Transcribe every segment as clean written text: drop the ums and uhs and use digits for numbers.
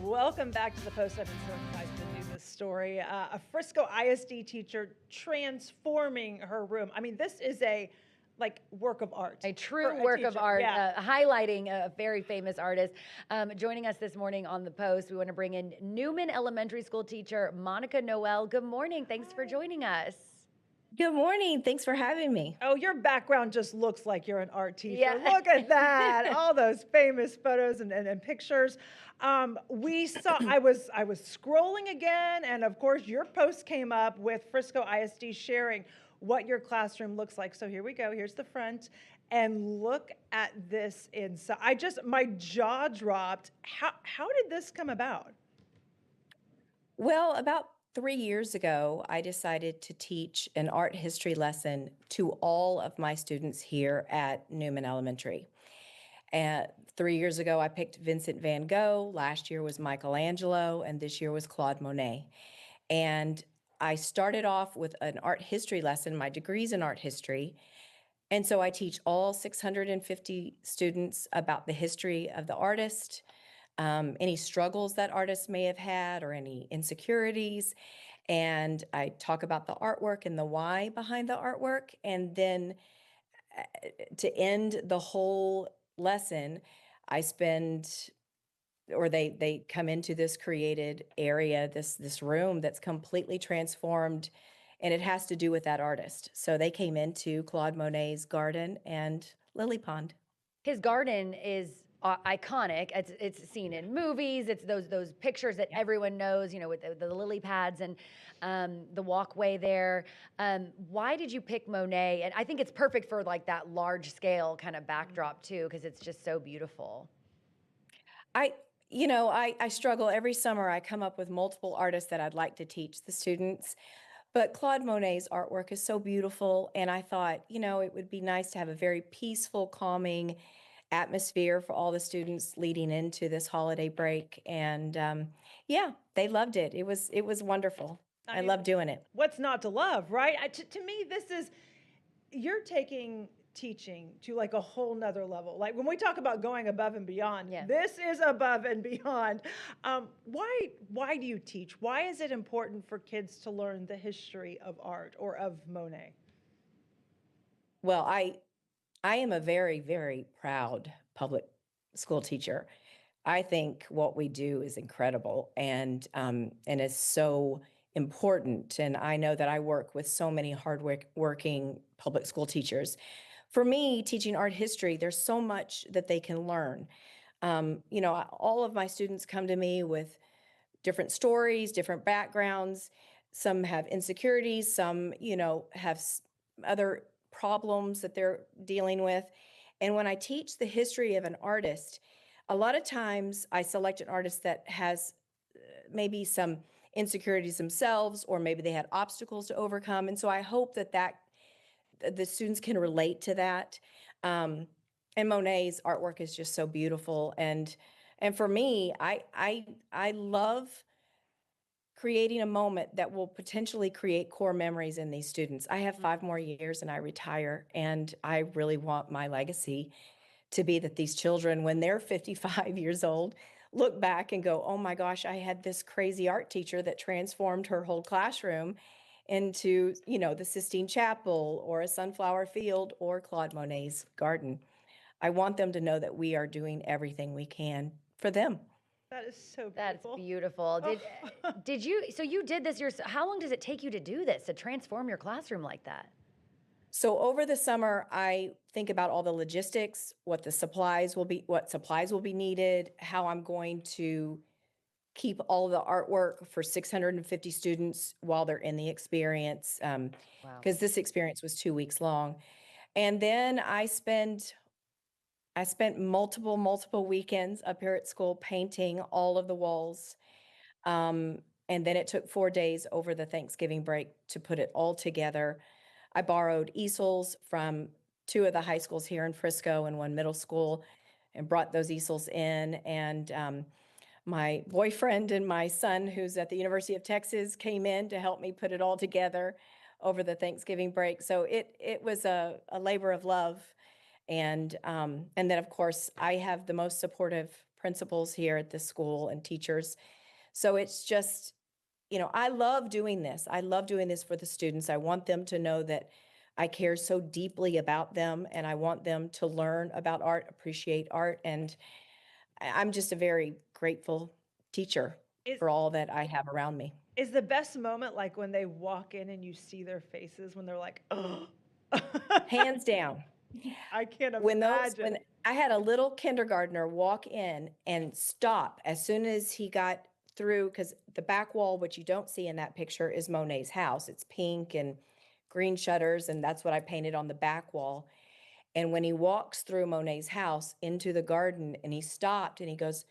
Welcome back to the Post. I've been so excited to do this story. A Frisco ISD teacher transforming her room. I mean, this is a work of art. A for true a work of teacher. art, Yeah. highlighting a very famous artist. Joining us this morning on the Post, we want to bring in Newman Elementary School teacher Monica Noel. Good morning. Thanks for joining us. Good morning. Thanks for having me. Oh, your background just looks like you're an art teacher. Yeah. Look at that. All those famous photos and pictures. We saw, I was scrolling again, and of course your post came up with Frisco ISD sharing what your classroom looks like. So here we go. Here's the front. And look at this inside. My jaw dropped. How did this come about? Well, about 3 years ago, I decided to teach an art history lesson to all of my students here at Newman Elementary. And 3 years ago, I picked Vincent van Gogh. Last year was Michelangelo, and this year was Claude Monet. And I started off with an art history lesson. My degree's in art history. And so I teach all 650 students about the history of the artist, any struggles that artists may have had or any insecurities. And I talk about the artwork and the why behind the artwork. And then to end the whole lesson, I spend or they come into this created area, this room that's completely transformed, and it has to do with that artist. So they came into Claude Monet's garden and lily pond. His garden is iconic. It's seen in movies. It's those pictures that everyone knows, with the lily pads and the walkway there. Why did you pick Monet? And I think it's perfect for like that large scale kind of backdrop too, because it's just so beautiful. I struggle every summer. I come up with multiple artists that I'd like to teach the students. But Claude Monet's artwork is so beautiful. And I thought, it would be nice to have a very peaceful, calming atmosphere for all the students leading into this holiday break. And yeah, they loved it. It was wonderful. I love doing it. What's not to love, right? To me, you're taking teaching to like a whole nother level. Like when we talk about going above and beyond, Yeah. this is above and beyond. Why do you teach? Why is it important for kids to learn the history of art or of Monet? Well, I am a very, very proud public school teacher. I think what we do is incredible and is so important. And I know that I work with so many working public school teachers. For me, teaching art history, there's so much that they can learn. All of my students come to me with different stories, different backgrounds. Some have insecurities, some, have other problems that they're dealing with. And when I teach the history of an artist, a lot of times I select an artist that has maybe some insecurities themselves, or maybe they had obstacles to overcome. And so I hope that the students can relate to that. And Monet's artwork is just so beautiful. And for me, I love creating a moment that will potentially create core memories in these students. I have 5 more years and I retire, and I really want my legacy to be that these children, when they're 55 years old, look back and go, oh my gosh, I had this crazy art teacher that transformed her whole classroom into, the Sistine Chapel or a sunflower field or Claude Monet's garden. I want them to know that we are doing everything we can for them. That is so That's beautiful. beautiful. Did you, so you did this how long does it take you to do this, to transform your classroom like that? So over the summer, I think about all the logistics, what supplies will be needed, how I'm going to keep all the artwork for 650 students while they're in the experience, Wow. because this experience was 2 weeks long. And then I spent multiple weekends up here at school painting all of the walls. And then it took 4 days over the Thanksgiving break to put it all together. I borrowed easels from 2 of the high schools here in Frisco and 1 middle school and brought those easels in. And my boyfriend and my son, who's at the University of Texas, came in to help me put it all together over the Thanksgiving break. So it was a labor of love. And then, of course, I have the most supportive principals here at the school and teachers. So it's just, I love doing this. I love doing this for the students. I want them to know that I care so deeply about them, and I want them to learn about art, appreciate art. And I'm just a very grateful teacher Is, for all that I have around me. is the best moment like when they walk in and you see their faces when they're like, oh, Hands down. I can't When imagine. I had a little kindergartner walk in and stop as soon as he got through, because the back wall, which you don't see in that picture, is Monet's house. It's pink and green shutters, and that's what I painted on the back wall. And when he walks through Monet's house into the garden, and he stopped and he goes,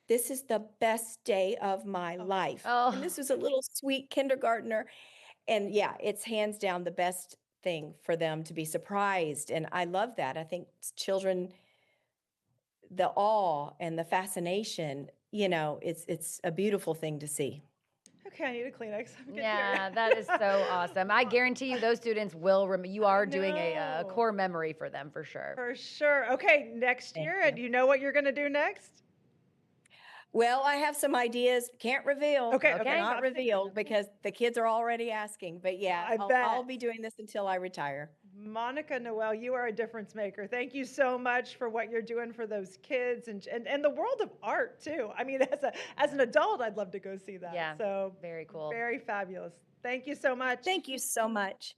"This is the best day of my life." And Oh, this was a little sweet kindergartner. And yeah, it's hands down the best thing for them to be surprised. And I love that. I think children, the awe and the fascination, it's a beautiful thing to see. Okay, I need a Kleenex. I'm getting yeah, teary. that is so awesome. I guarantee you those students will you are doing a know. core memory for them for sure. For sure. Okay, next Thank year, you. and you know what you're going to do next? Well, I have some ideas. Can't reveal. Okay, Okay. okay. Not top secret. revealed because the kids are already asking. But yeah, I I'll bet. be doing this until I retire. Monica Noel, you are a difference maker. Thank you so much for what you're doing for those kids and the world of art too. I mean, as an adult, I'd love to go see that. Yeah, So very cool. very fabulous. Thank you so much. Thank you so much.